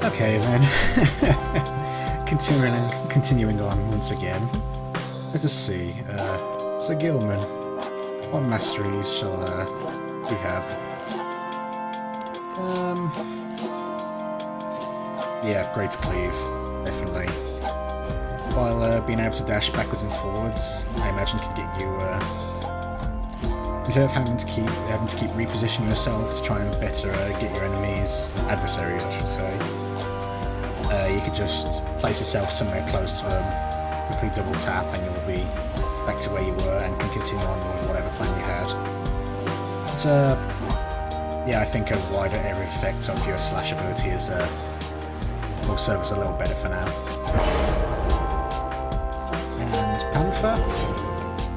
Okay then. Continuing on once again. Let us see. Sir Gilman, what masteries shall we have? Yeah, Great Cleave, definitely. While being able to dash backwards and forwards, I imagine can get you instead of having to keep repositioning yourself to try and better get your adversaries, I should say. You could just place yourself somewhere close to them, quickly double tap, and you'll be back to where you were and can continue on with whatever plan you had. But yeah, I think a wider area effect of your slash ability will serve us a little better for now. And Panther?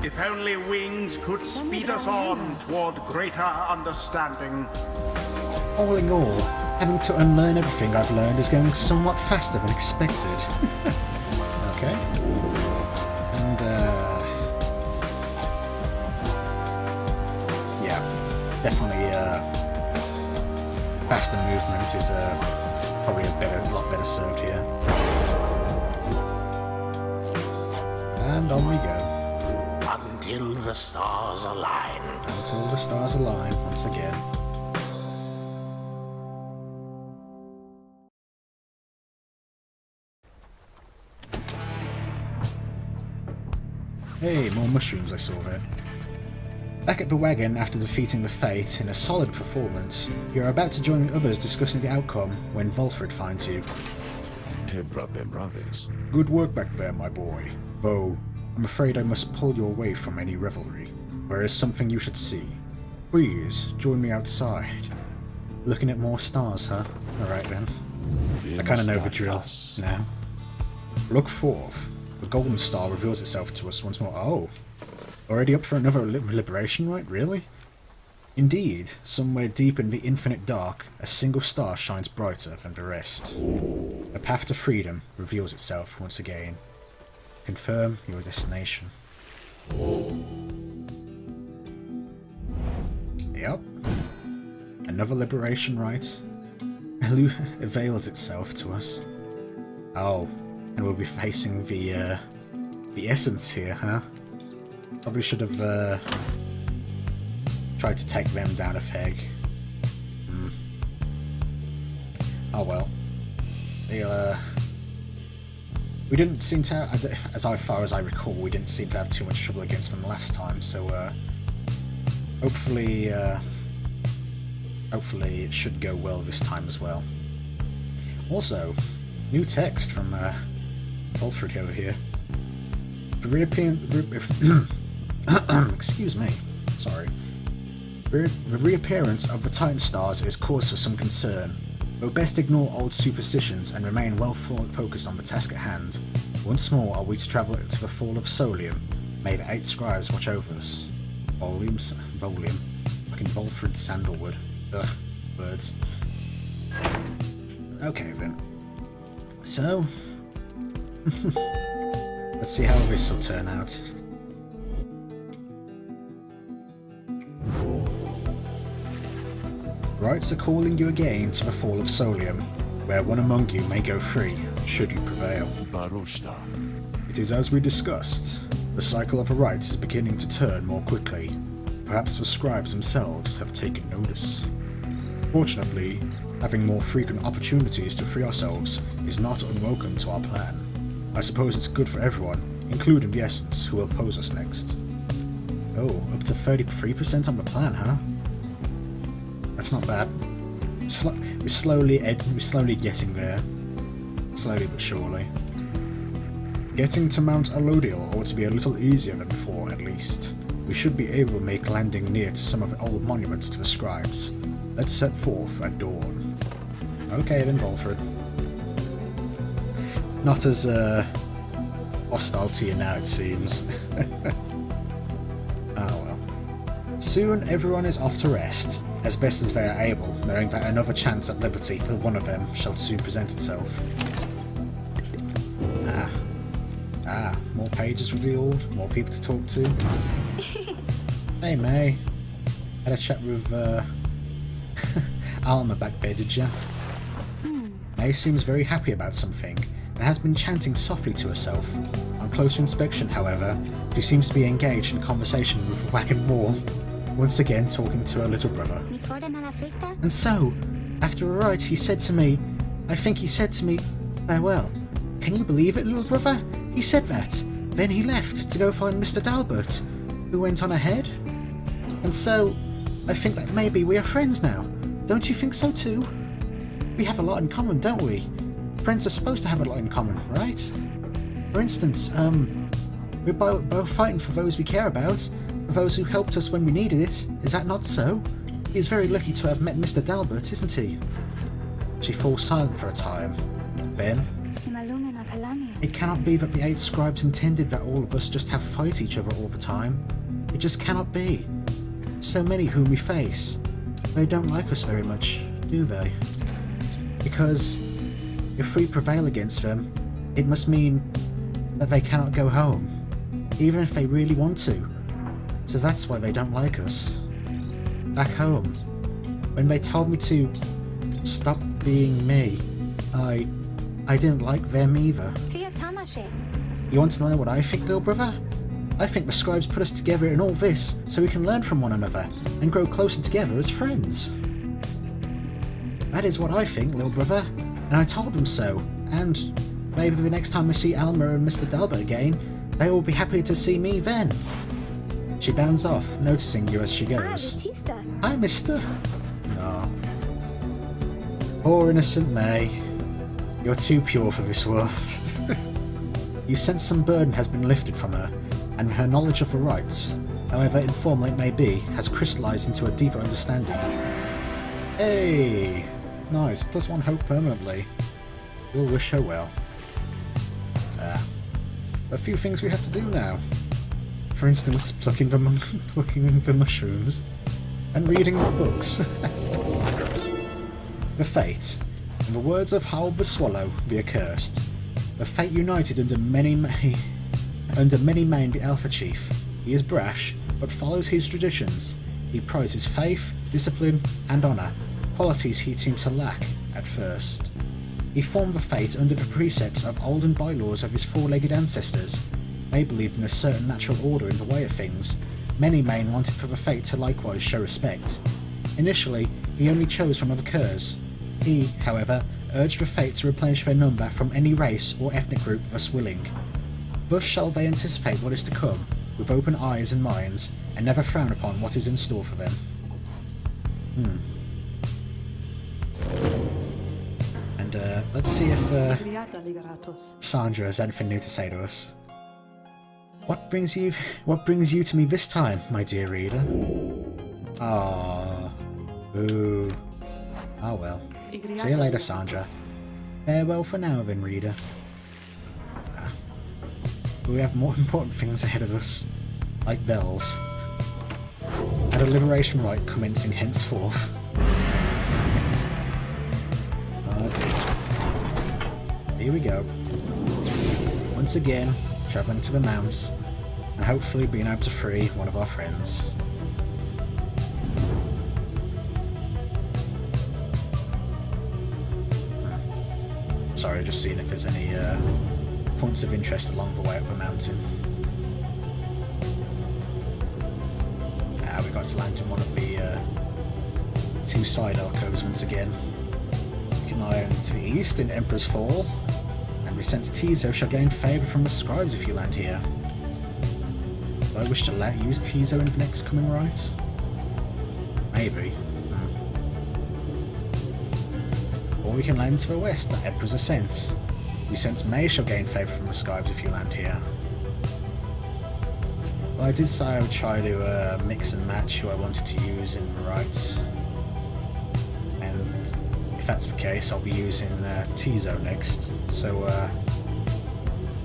If only wings could speed us on toward greater understanding. All in all, having to unlearn everything I've learned is going somewhat faster than expected. Okay. And, yeah, definitely, faster movement is, probably a lot better served here. And on we go. Until the stars align. Until the stars align, once again. Hey, more mushrooms I saw there. Back at the wagon after defeating the Fate in a solid performance, you're about to join the others discussing the outcome when Volfred finds you. Good work back there, my boy. Though, I'm afraid I must pull you away from any revelry. There is something you should see. Please, join me outside. Looking at more stars, huh? Alright then. I kinda know the drill now. Look forth. The golden star reveals itself to us once more. Oh, already up for another liberation rite, really? Indeed, somewhere deep in the infinite dark, a single star shines brighter than the rest. A path to freedom reveals itself once again. Confirm your destination. Yep. Another liberation rite avails itself to us. Oh. And we'll be facing the essence here, huh? Probably should have tried to take them down a peg. Oh well. We didn't seem to have, as far as I recall, we didn't seem to have too much trouble against them last time, so hopefully it should go well this time as well. Also, new text from Volfred over here. Excuse me. Sorry. The reappearance of the Titan stars is cause for some concern. We'll best ignore old superstitions and remain well focused on the task at hand. Once more are we to travel to the fall of Solium. May the 8 scribes watch over us. Volume. Fucking Volfred Sandalwood. Ugh. Words. Okay then. So... let's see how this will turn out. Rites are calling you again to the fall of Solium, where one among you may go free, should you prevail. It is as we discussed. The cycle of the rites is beginning to turn more quickly. Perhaps the scribes themselves have taken notice. Fortunately, having more frequent opportunities to free ourselves is not unwelcome to our plan. I suppose it's good for everyone, including the Essence, who will oppose us next. Oh, up to 33% on the plan, huh? That's not bad. We're slowly getting there. Slowly but surely. Getting to Mount Alodial ought to be a little easier than before, at least. We should be able to make landing near to some of the old monuments to the scribes. Let's set forth at dawn. Okay then, Volfred. Not as hostile to you now, it seems. Oh well. Soon everyone is off to rest, as best as they are able, knowing that another chance at liberty for one of them shall soon present itself. More pages revealed, more people to talk to. Hey May. Had a chat with Alma back there, did ya? May seems very happy about something, and has been chanting softly to herself. On closer inspection, however, she seems to be engaged in conversation with Wagon Wall, once again talking to her little brother. And so, after a ride, he said to me, farewell. Can you believe it, little brother? He said that. Then he left to go find Mr. Dalbert, who went on ahead. And so, I think that maybe we are friends now. Don't you think so too? We have a lot in common, don't we? Friends are supposed to have a lot in common, right? For instance, we're both fighting for those we care about, for those who helped us when we needed it. Is that not so? He's very lucky to have met Mr. Dalbert, isn't he? She falls silent for a time. Then, it cannot be that the 8 scribes intended that all of us just have fight each other all the time. It just cannot be. So many whom we face, they don't like us very much, do they? Because if we prevail against them, it must mean that they cannot go home, even if they really want to. So that's why they don't like us. Back home, when they told me to stop being me, I didn't like them either. You want to know what I think, little brother? I think the scribes put us together in all this so we can learn from one another and grow closer together as friends. That is what I think, little brother, and I told them so, and maybe the next time I see Alma and Mr. Dalbert again, they will be happy to see me then. She bounds off, noticing you as she goes. Hi, mister. No. Poor innocent May. You're too pure for this world. You sense some burden has been lifted from her, and her knowledge of the rites, however informal it may be, has crystallized into a deeper understanding. Hey! Nice, +1 hope permanently. We'll wish her well. A few things we have to do now. For instance, plucking the mushrooms, and reading the books. The Fate. In the words of Howard the Swallow, the Accursed, the Fate united under many mane the Alpha Chief. He is brash, but follows his traditions. He prizes faith, discipline, and honour, qualities he seemed to lack at first. He formed the Fate under the precepts of olden bylaws of his four-legged ancestors. They believed in a certain natural order in the way of things. Many Mane wanted for the Fate to likewise show respect. Initially, he only chose from other curs. He, however, urged the Fate to replenish their number from any race or ethnic group thus willing. Thus shall they anticipate what is to come, with open eyes and minds, and never frown upon what is in store for them. And let's see if Sandra has anything new to say to us. What brings you to me this time, my dear reader? Ah, ooh. Oh well. See you later, Sandra. Farewell for now then, reader. We have more important things ahead of us, like bells, and a liberation rite commencing henceforth. Oh dear. Here we go. Once again, travelling to the mounts, and hopefully being able to free one of our friends. Sorry, just seeing if there's any points of interest along the way up the mountain. We got to land in one of the two side alcoves once again. We can lie to the east in Emperor's Fall, and we sense Tizo shall gain favour from the scribes if you land here. Do I wish to use Tizo in the next coming rite? Maybe. Or we can land to the west at Emperor's Ascent. We sense May shall gain favour from the scribes if you land here. Well, I did say I would try to mix and match who I wanted to use in the rites. And if that's the case, I'll be using Tizo next. So,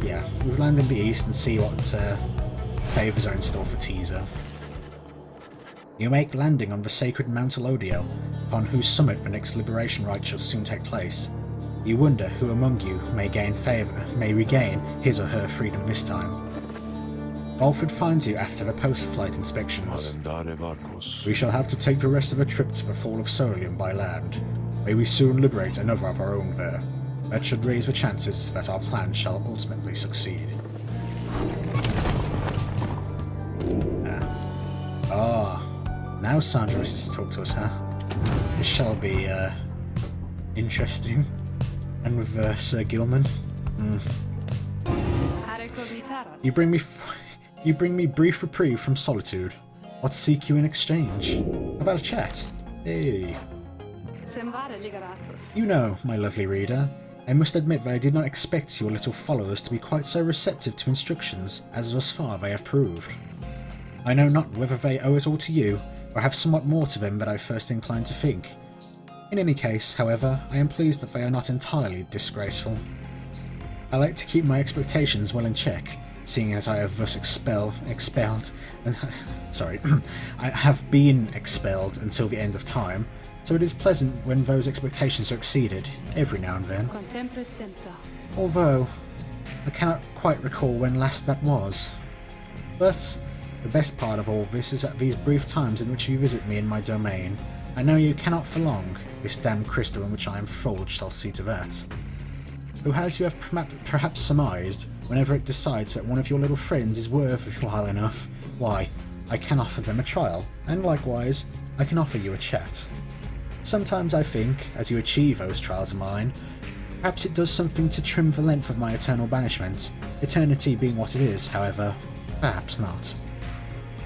yeah, we'll land in the east and see what favours are in store for Tizo. You make landing on the sacred Mount Elodiel, upon whose summit the next liberation rite shall soon take place. You wonder who among you may regain his or her freedom this time. Alfred finds you after the post-flight inspections. We shall have to take the rest of the trip to the Fall of Solium by land. May we soon liberate another of our own there. That should raise the chances that our plan shall ultimately succeed. Now Sandra wishes to talk to us, huh? This shall be, interesting. And with, Sir Gilman. You bring me brief reprieve from solitude. What seek you in exchange? How about a chat? Hey. You know, my lovely reader, I must admit that I did not expect your little followers to be quite so receptive to instructions as thus far they have proved. I know not whether they owe it all to you, or have somewhat more to them than I first inclined to think. In any case, however, I am pleased that they are not entirely disgraceful. I like to keep my expectations well in check, seeing as I have thus I have been expelled until the end of time, so it is pleasant when those expectations are exceeded, every now and then. Although, I cannot quite recall when last that was. But the best part of all this is that these brief times in which you visit me in my domain, I know you cannot for long. This damned crystal in which I am forged shall see to that. Though as you have perhaps surmised, whenever it decides that one of your little friends is worthwhile enough, why, I can offer them a trial, and likewise, I can offer you a chat. Sometimes I think, as you achieve those trials of mine, perhaps it does something to trim the length of my eternal banishment, eternity being what it is, however, perhaps not.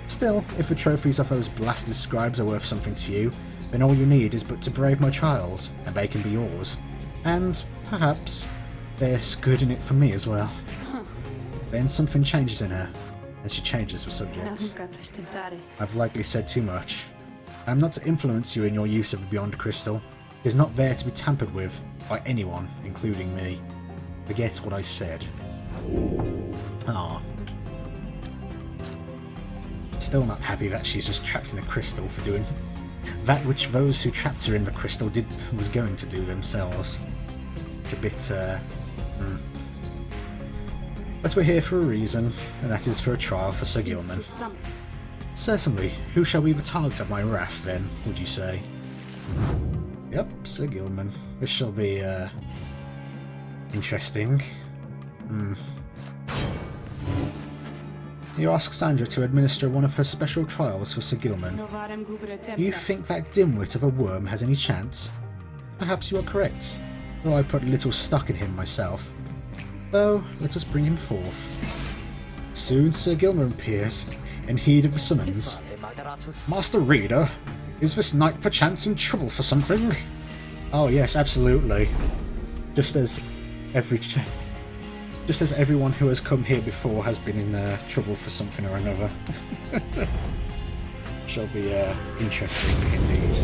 Still, if the trophies of those blasted scribes are worth something to you, then all you need is but to brave my trials, and they can be yours. And, perhaps, there's good in it for me as well. Then something changes in her, and she changes the subject. I've likely said too much. I am not to influence you in your use of the Beyond Crystal. It is not there to be tampered with by anyone, including me. Forget what I said. Ah. Still not happy that she's just trapped in a crystal for doing that which those who trapped her in the crystal was going to do themselves. It's a bit, But we're here for a reason, and that is for a trial for Sir Gilman. Certainly. Who shall be the target of my wrath, then, would you say? Yep, Sir Gilman. This shall be, interesting. You ask Sandra to administer one of her special trials for Sir Gilman. You think that dimwit of a worm has any chance? Perhaps you are correct, though I put little stock in him myself. Though, let us bring him forth. Soon Sir Gilman appears, in heed of the summons. Master Reader, is this knight perchance in trouble for something? Oh yes, absolutely. Just as everyone who has come here before has been in trouble for something or another. Shall be interesting indeed.